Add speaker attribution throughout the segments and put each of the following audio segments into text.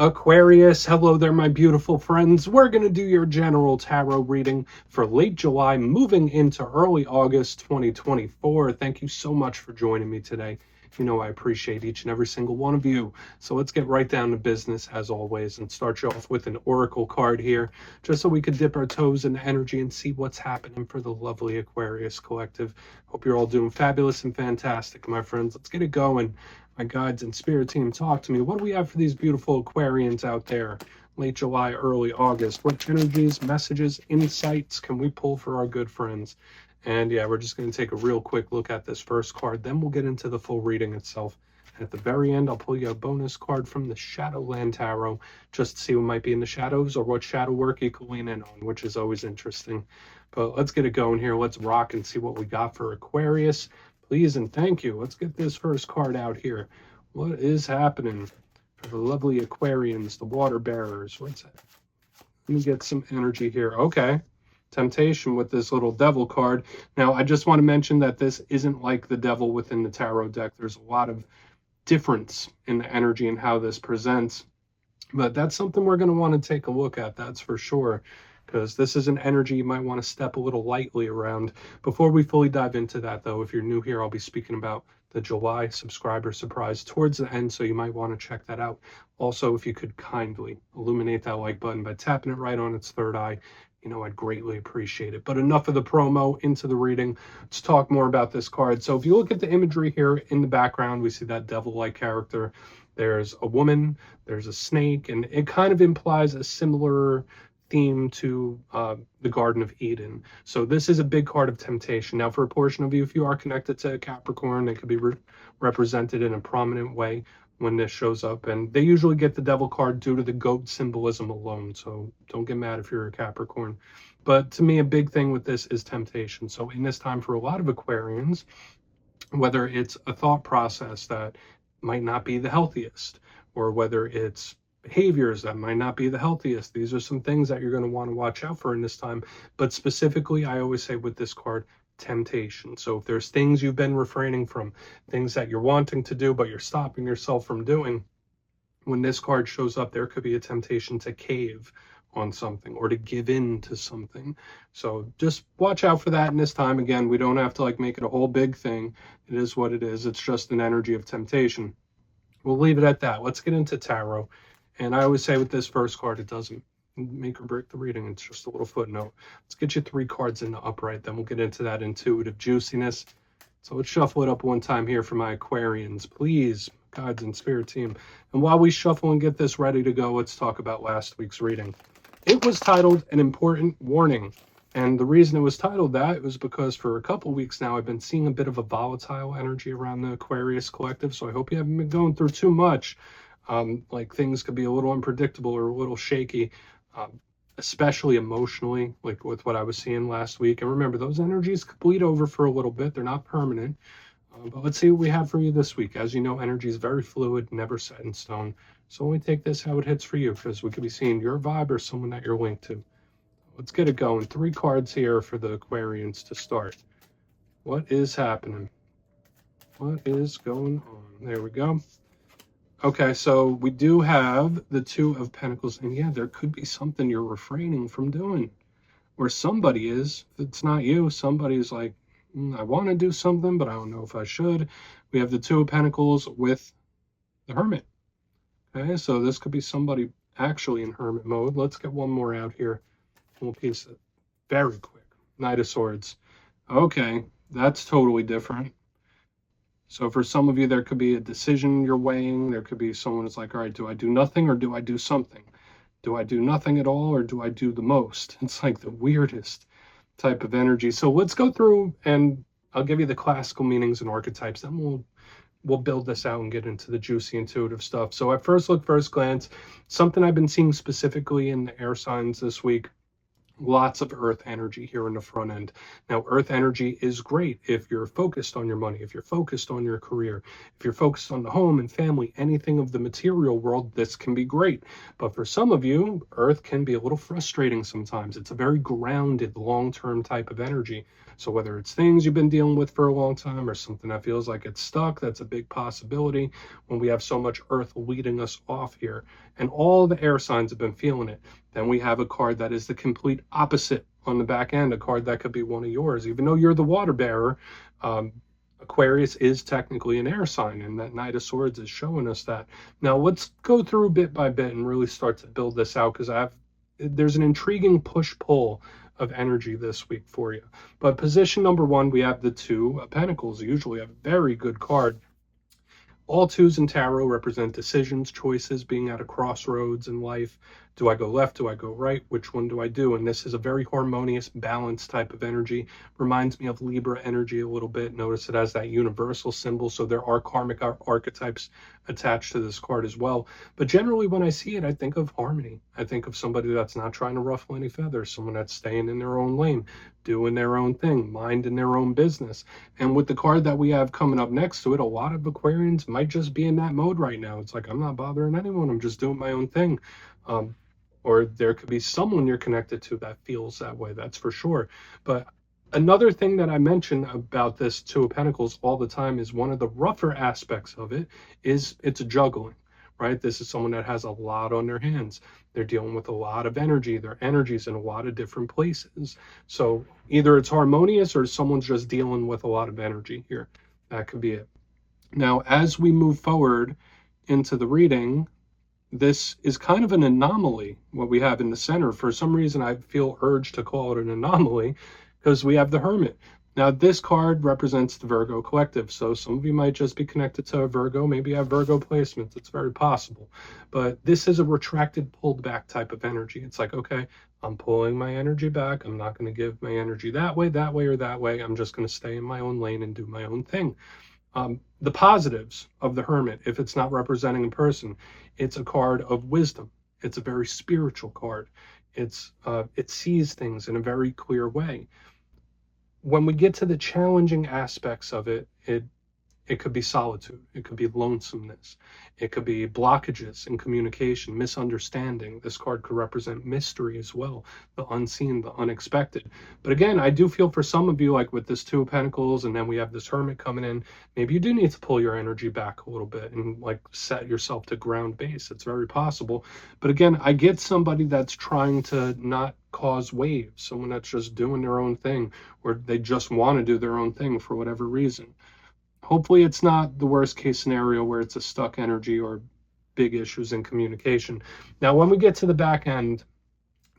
Speaker 1: Aquarius, hello there, my beautiful friends. We're going to do your general tarot reading for late July, moving into early August 2024. Thank you so much for joining me today. You know I appreciate each and every single one of you. So let's get right down to business as always and start you off with an oracle card here, just so we could dip our toes in energy and see what's happening for the lovely Aquarius collective. Hope you're all doing fabulous and fantastic, my friends. Let's get it going. My guides and spirit team, talk to me. What do we have for these beautiful Aquarians out there? Late July, early August. What energies, messages, insights can we pull for our good friends? And yeah, we're just going to take a real quick look at this first card. Then we'll get into the full reading itself. And at the very end, I'll pull you a bonus card from the Shadowland Tarot, just to see what might be in the shadows or what shadow work you can lean in on, which is always interesting. But let's get it going here. Let's rock and see what we got for Aquarius. Please and thank you. Let's get this first card out here. What is happening for the lovely Aquarians, the water bearers? What's that? Let me get some energy here. Okay. Temptation with this little devil card. Now, I just want to mention that this isn't like the devil within the tarot deck. There's a lot of difference in the energy and how this presents. But that's something we're going to want to take a look at, that's for sure, because this is an energy you might want to step a little lightly around. Before we fully dive into that, though, if you're new here, I'll be speaking about the July subscriber surprise towards the end, so you might want to check that out. Also, if you could kindly illuminate that like button by tapping it right on its third eye, you know, I'd greatly appreciate it. But enough of the promo, into the reading. Let's talk more about this card. So if you look at the imagery here in the background, we see that devil-like character. There's a woman, there's a snake, and it kind of implies a similar theme to the Garden of Eden. So this is a big card of temptation. Now, for a portion of you, if you are connected to Capricorn, it could be represented in a prominent way when this shows up. And they usually get the devil card due to the goat symbolism alone. So don't get mad if you're a Capricorn. But to me, a big thing with this is temptation. So in this time, for a lot of Aquarians, whether it's a thought process that might not be the healthiest, or whether it's behaviors that might not be the healthiest, these are some things that you're going to want to watch out for in this time. But specifically, I always say with this card, temptation. So if there's things you've been refraining from, things that you're wanting to do but you're stopping yourself from doing, when this card shows up, there could be a temptation to cave on something or to give in to something. So just watch out for that in this time. Again, we don't have to like make it a whole big thing. It is what it is. It's just an energy of temptation. We'll leave it at that. Let's get into tarot. And I always say with this first card, it doesn't make or break the reading. It's just a little footnote. Let's get you 3 cards in the upright. Then we'll get into that intuitive juiciness. So let's shuffle it up one time here for my Aquarians, please, guides and spirit team. And while we shuffle and get this ready to go, let's talk about last week's reading. It was titled An Important Warning. And the reason it was titled that was because for a couple weeks now, I've been seeing a bit of a volatile energy around the Aquarius collective. So I hope you haven't been going through too much. Like things could be a little unpredictable or a little shaky, especially emotionally, like with what I was seeing last week. And remember, those energies could bleed over for a little bit. They're not permanent. But let's see what we have for you this week. As you know, energy is very fluid, never set in stone. So only take this how it hits for you, because we could be seeing your vibe or someone that you're linked to. Let's get it going. 3 cards here for the Aquarians to start. What is happening? What is going on? There we go. Okay, so we do have the 2 of Pentacles, and yeah, there could be something you're refraining from doing, or somebody is. If it's not you, somebody's like, I want to do something, but I don't know if I should. We have the 2 of Pentacles with the Hermit. Okay, so this could be somebody actually in Hermit mode. Let's get one more out here. We'll piece it very quick. Knight of Swords. Okay, that's totally different. So for some of you, there could be a decision you're weighing. There could be someone who's like, all right, do I do nothing or do I do something? Do I do nothing at all or do I do the most? It's like the weirdest type of energy. So let's go through and I'll give you the classical meanings and archetypes. Then we'll build this out and get into the juicy intuitive stuff. So at first look, first glance, something I've been seeing specifically in the air signs this week. Lots of earth energy here in the front end. Now, earth energy is great if you're focused on your money, if you're focused on your career, if you're focused on the home and family, anything of the material world, this can be great. But for some of you, earth can be a little frustrating sometimes. It's a very grounded, long-term type of energy. So whether it's things you've been dealing with for a long time or something that feels like it's stuck, that's a big possibility when we have so much earth leading us off here. and all the air signs have been feeling it. Then we have a card that is the complete opposite on the back end, a card that could be one of yours. Even though you're the water bearer, Aquarius is technically an air sign, and that Knight of Swords is showing us that. Now let's go through bit by bit and really start to build this out, because there's an intriguing push-pull of energy this week for you. But position number one, we have the Two of Pentacles, usually a very good card. All twos in tarot represent decisions, choices, being at a crossroads in life. Do I go left? Do I go right? Which one do I do? And this is a very harmonious, balanced type of energy. Reminds me of Libra energy a little bit. Notice it has that universal symbol, so there are karmic archetypes attached to this card as well. But generally, when I see it, I think of harmony. I think of somebody that's not trying to ruffle any feathers, someone that's staying in their own lane, doing their own thing, minding their own business. And with the card that we have coming up next to it, a lot of Aquarians might just be in that mode right now. It's like, I'm not bothering anyone, I'm just doing my own thing. Or there could be someone you're connected to that feels that way, that's for sure. But another thing that I mention about this Two of Pentacles all the time is one of the rougher aspects of it is it's juggling, right? This is someone that has a lot on their hands. They're dealing with a lot of energy. Their energy's in a lot of different places. So either it's harmonious or someone's just dealing with a lot of energy here. That could be it. Now, as we move forward into the reading, this is kind of an anomaly, what we have in the center. For some reason, I feel urged to call it an anomaly because we have the Hermit. Now, this card represents the Virgo collective. So some of you might just be connected to a Virgo. Maybe you have Virgo placements. It's very possible. But this is a retracted, pulled back type of energy. It's like, okay, I'm pulling my energy back. I'm not going to give my energy that way, or that way. I'm just going to stay in my own lane and do my own thing. The positives of the Hermit, if it's not representing a person, it's a card of wisdom. It's a very spiritual card. It sees things in a very clear way. When we get to the challenging aspects of it, it could be solitude. It could be lonesomeness. It could be blockages in communication, misunderstanding. This card could represent mystery as well, the unseen, the unexpected. But again, I do feel for some of you, like with this Two of Pentacles, and then we have this Hermit coming in, maybe you do need to pull your energy back a little bit and like set yourself to ground base. It's very possible. But again, I get somebody that's trying to not cause waves, someone that's just doing their own thing, or they just want to do their own thing for whatever reason. Hopefully it's not the worst case scenario where it's a stuck energy or big issues in communication. Now, when we get to the back end,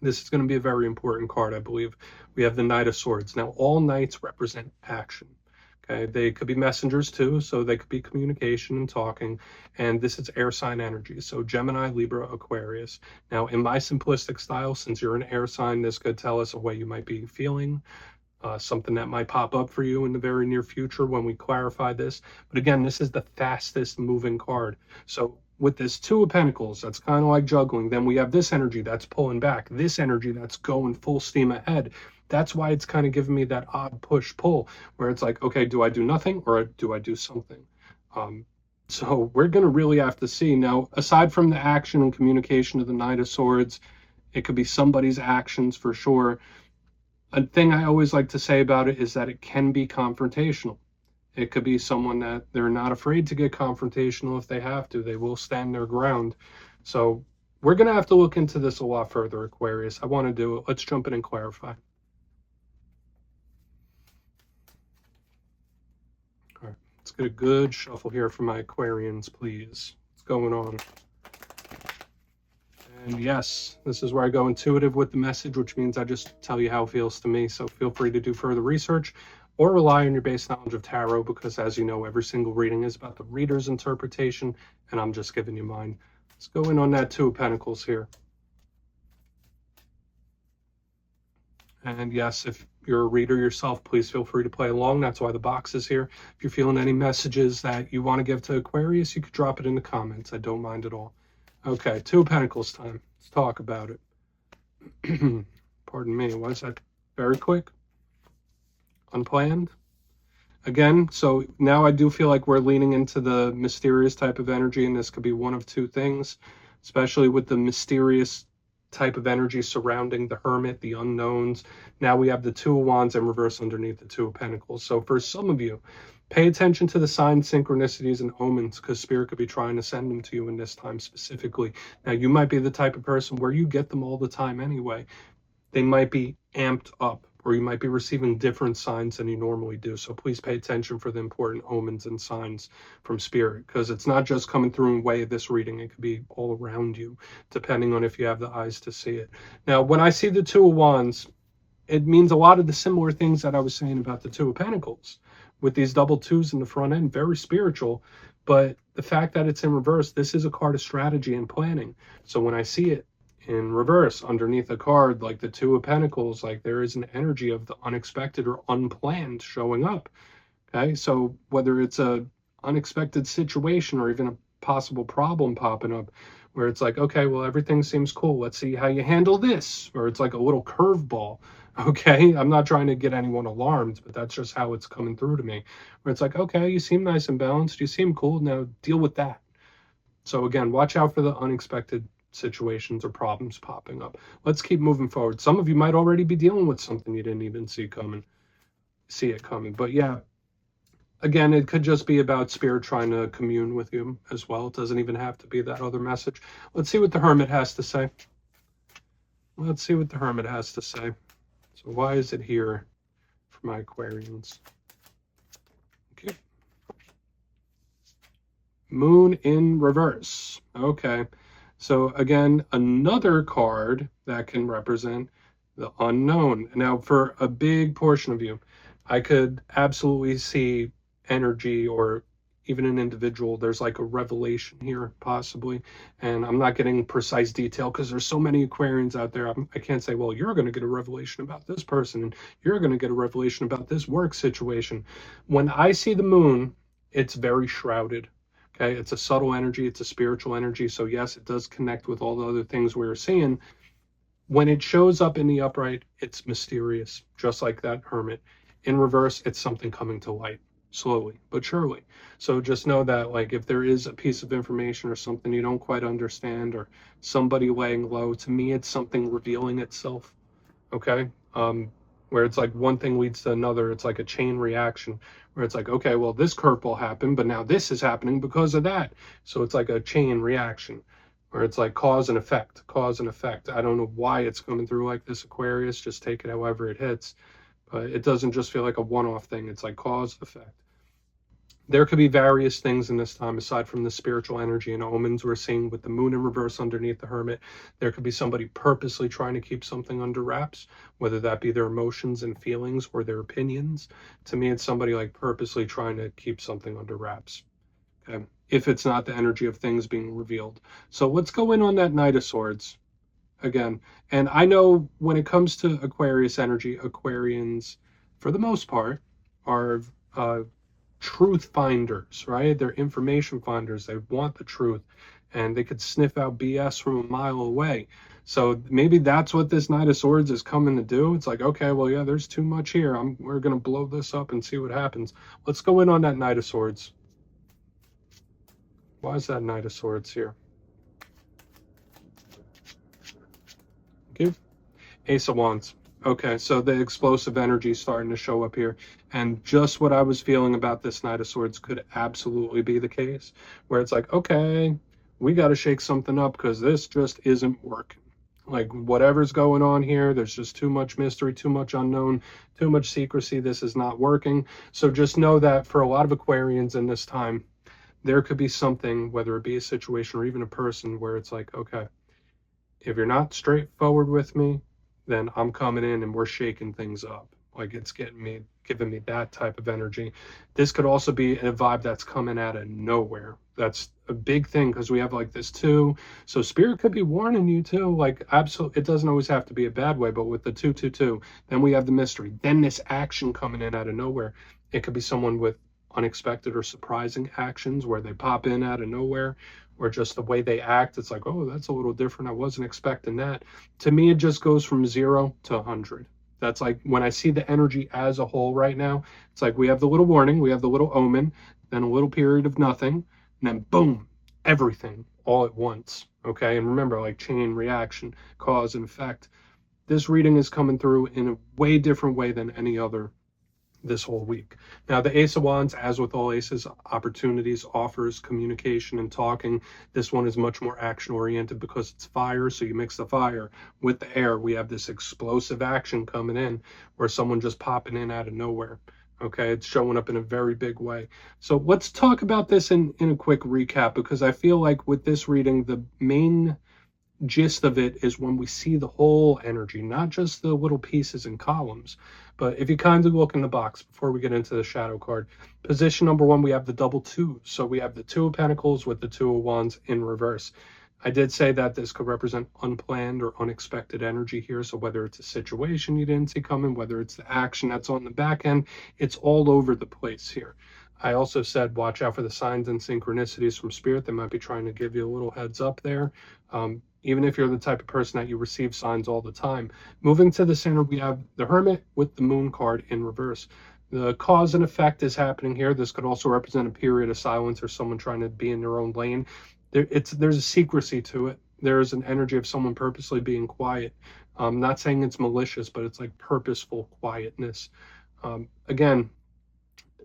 Speaker 1: this is going to be a very important card, I believe. We have the Knight of Swords. Now, all knights represent action. Okay, they could be messengers too, so they could be communication and talking. And this is air sign energy, so Gemini, Libra, Aquarius. Now, in my simplistic style, since you're an air sign, this could tell us a way you might be feeling. Something that might pop up for you in the very near future when we clarify this. But again, this is the fastest moving card. So with this Two of Pentacles, that's kind of like juggling. Then we have this energy that's pulling back, this energy that's going full steam ahead. That's why it's kind of giving me that odd push-pull where it's like, okay, do I do nothing or do I do something? So we're going to really have to see. Now, aside from the action and communication of the Knight of Swords, it could be somebody's actions for sure. A thing I always like to say about it is that it can be confrontational. It could be someone that they're not afraid to get confrontational if they have to. They will stand their ground. So we're going to have to look into this a lot further, Aquarius. I want to do it. Let's jump in and clarify. All right, let's get a good shuffle here for my Aquarians, please. What's going on? And yes, this is where I go intuitive with the message, which means I just tell you how it feels to me. So feel free to do further research or rely on your base knowledge of tarot, because as you know, every single reading is about the reader's interpretation, and I'm just giving you mine. Let's go in on that Two of Pentacles here. And yes, if you're a reader yourself, please feel free to play along. That's why the box is here. If you're feeling any messages that you want to give to Aquarius, you could drop it in the comments. I don't mind at all. Okay, Two of Pentacles time. Let's talk about it. Pardon me, was that very quick? Unplanned? Again, so now I do feel like we're leaning into the mysterious type of energy, and this could be one of two things, especially with the mysterious type of energy surrounding the Hermit, the unknowns. Now we have the Two of Wands in reverse underneath the Two of Pentacles. So for some of you, Pay attention to the signs, synchronicities, and omens, because Spirit could be trying to send them to you in this time specifically. Now, you might be the type of person where you get them all the time anyway. They might be amped up, or you might be receiving different signs than you normally do. So please pay attention for the important omens and signs from Spirit, because it's not just coming through in way of this reading. It could be all around you, depending on if you have the eyes to see it. Now, when I see the Two of Wands, it means a lot of the similar things that I was saying about the Two of Pentacles, with these double twos in the front end, very spiritual. But the fact that it's in reverse, this is a card of strategy and planning. So when I see it in reverse underneath a card like the Two of Pentacles, like there is an energy of the unexpected or unplanned showing up. Okay, so whether it's a unexpected situation or even a possible problem popping up, where it's like, okay, well, everything seems cool, let's see how you handle this. Or it's like a little curveball. Okay, I'm not trying to get anyone alarmed, but that's just how it's coming through to me, where it's like, okay, you seem nice and balanced, you seem cool, now deal with that. So again, watch out for the unexpected situations or problems popping up. Let's keep moving forward. Some of you might already be dealing with something you didn't even see it coming. But yeah, again, it could just be about Spirit trying to commune with you as well. It doesn't even have to be that other message. Let's see what the Hermit has to say. Let's see what the Hermit has to say. So why is it here for my Aquarians? Okay. Moon in reverse. Okay. So again, another card that can represent the unknown. Now, for a big portion of you, I could absolutely see energy or even an individual. There's like a revelation here, possibly. And I'm not getting precise detail because there's so many Aquarians out there. I can't say, well, you're going to get a revelation about this person and you're going to get a revelation about this work situation. When I see the moon, it's very shrouded. Okay, it's a subtle energy, it's a spiritual energy. So yes, it does connect with all the other things we were seeing. When it shows up in the upright, it's mysterious, just like that Hermit. In reverse, it's something coming to light, slowly but surely. So just know that, like, if there is a piece of information or something you don't quite understand, or somebody laying low, to me, it's something revealing itself. Okay, where it's like one thing leads to another. It's like a chain reaction, where it's like, okay, well, this curveball happened, but now this is happening because of that. So it's like a chain reaction, where it's like cause and effect, cause and effect. I don't know why it's coming through like this, Aquarius. Just take it however it hits. But it doesn't just feel like a one-off thing. It's like cause, effect. There could be various things in this time aside from the spiritual energy and omens we're seeing with the moon in reverse underneath the Hermit. There could be somebody purposely trying to keep something under wraps, whether that be their emotions and feelings or their opinions. To me, it's somebody like purposely trying to keep something under wraps. Okay, if it's not the energy of things being revealed. So let's go in on that Knight of Swords again. And I know when it comes to Aquarius energy, Aquarians, for the most part, are truth finders, right? They're information finders. They want the truth, and they could sniff out BS from a mile away. So maybe that's what this Knight of Swords is coming to do. It's like, okay, well, yeah, there's too much here. We're going to blow this up and see what happens. Let's go in on that Knight of Swords. Why is that Knight of Swords here? Okay. Ace of Wands. Okay, so the explosive energy is starting to show up here. And just what I was feeling about this Knight of Swords could absolutely be the case, where it's like, okay, we got to shake something up because this just isn't working. Like, whatever's going on here, there's just too much mystery, too much unknown, too much secrecy. This is not working. So just know that for a lot of Aquarians in this time, there could be something, whether it be a situation or even a person, where it's like, okay, if you're not straightforward with me, then I'm coming in and we're shaking things up. Like, it's giving me that type of energy. This could also be a vibe that's coming out of nowhere. That's a big thing because we have like this too. So Spirit could be warning you too. Like, absolutely, it doesn't always have to be a bad way, but with the 222, then we have the mystery. Then this action coming in out of nowhere. It could be someone with unexpected or surprising actions where they pop in out of nowhere, or just the way they act. It's like, oh, that's a little different. I wasn't expecting that. To me, it just goes from 0 to 100. That's like when I see the energy as a whole right now, it's like we have the little warning, we have the little omen, then a little period of nothing, and then boom, everything all at once. Okay, and remember, like chain reaction, cause and effect. This reading is coming through in a way different way than any other this whole week. Now, the Ace of Wands, as with all aces, opportunities, offers, communication, and talking. This one is much more action oriented because it's fire. So you mix the fire with the air. We have this explosive action coming in, or someone just popping in out of nowhere. Okay, it's showing up in a very big way. So let's talk about this in a quick recap, because I feel like with this reading, the main gist of it is when we see the whole energy, not just the little pieces and columns. But if you kindly look in the box before we get into the shadow card, position number one, we have the double twos. So we have the Two of Pentacles with the Two of Wands in reverse. I did say that this could represent unplanned or unexpected energy here. So whether it's a situation you didn't see coming, whether it's the action that's on the back end, it's all over the place here. I also said watch out for the signs and synchronicities from Spirit. They might be trying to give you a little heads up there. Even if you're the type of person that you receive signs all the time. Moving to the center, we have the Hermit with the Moon card in reverse. The cause and effect is happening here. This could also represent a period of silence or someone trying to be in their own lane. There's a secrecy to it. There's an energy of someone purposely being quiet. I'm not saying it's malicious, but it's like purposeful quietness. Again,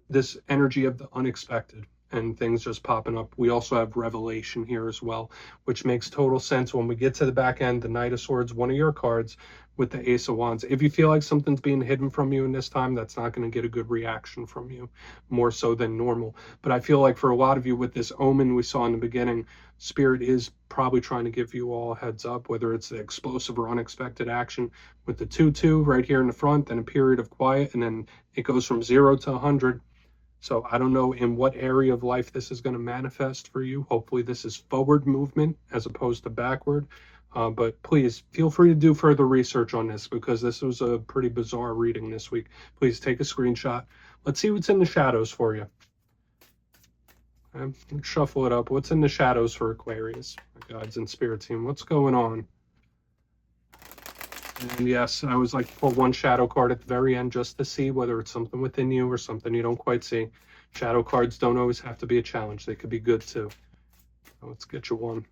Speaker 1: this energy of the unexpected and things just popping up. We also have revelation here as well, which makes total sense when we get to the back end. The Knight of Swords, one of your cards, with the Ace of Wands. If you feel like something's being hidden from you in this time, that's not going to get a good reaction from you, more so than normal. But I feel like for a lot of you, with this omen we saw in the beginning, Spirit is probably trying to give you all a heads up, whether it's the explosive or unexpected action with the 2-2 right here in the front, then a period of quiet, and then it goes from 0 to 100. So I don't know in what area of life this is going to manifest for you. Hopefully this is forward movement as opposed to backward. But please feel free to do further research on this, because this was a pretty bizarre reading this week. Please take a screenshot. Let's see what's in the shadows for you. Shuffle it up. What's in the shadows for Aquarius? My guides and spirit team, what's going on? And yes, I always like to pull one shadow card at the very end just to see whether it's something within you or something you don't quite see. Shadow cards don't always have to be a challenge. They could be good too. So let's get you one.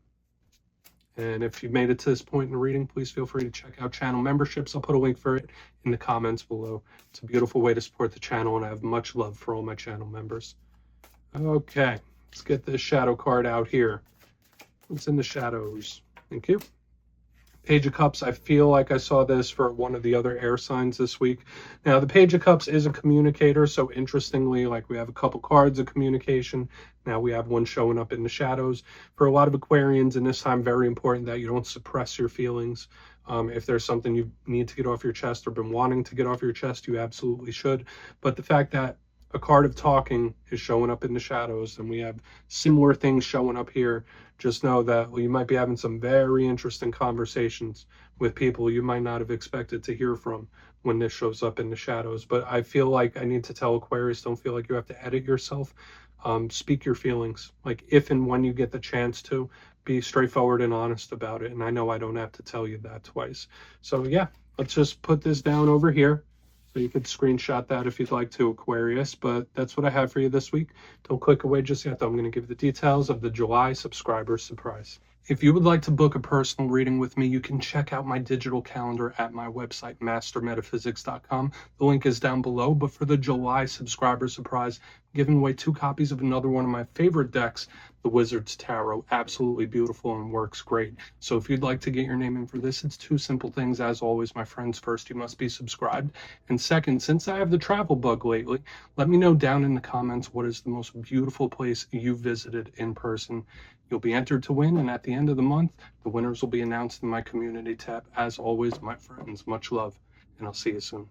Speaker 1: And if you've made it to this point in the reading, please feel free to check out channel memberships. I'll put a link for it in the comments below. It's a beautiful way to support the channel, and I have much love for all my channel members. Okay, let's get this shadow card out here. What's in the shadows? Thank you. Page of Cups, I feel like I saw this for one of the other air signs this week. Now, the Page of Cups is a communicator, so interestingly, like we have a couple cards of communication. Now we have one showing up in the shadows. For a lot of Aquarians in this time, very important that you don't suppress your feelings. If there's something you need to get off your chest or been wanting to get off your chest, you absolutely should. But the fact that a card of talking is showing up in the shadows, and we have similar things showing up here, just know that you might be having some very interesting conversations with people you might not have expected to hear from when this shows up in the shadows. But I feel like I need to tell Aquarius, don't feel like you have to edit yourself. Speak your feelings. Like, if and when you get the chance to, be straightforward and honest about it. And I know I don't have to tell you that twice. So yeah, let's just put this down over here. So you could screenshot that if you'd like to, Aquarius. But that's what I have for you this week. Don't click away just yet, though. I'm going to give the details of the July subscriber surprise. If you would like to book a personal reading with me, you can check out my digital calendar at my website, mastermetaphysics.com. The link is down below. But for the July subscriber surprise, I'm giving away 2 copies of another one of my favorite decks, the Wizard's Tarot. Absolutely beautiful and works great. So if you'd like to get your name in for this, it's 2 simple things. As always, my friends, first, you must be subscribed. And second, since I have the travel bug lately, let me know down in the comments what is the most beautiful place you visited in person. You'll be entered to win, and at the end of the month, the winners will be announced in my community tab. As always, my friends, much love, and I'll see you soon.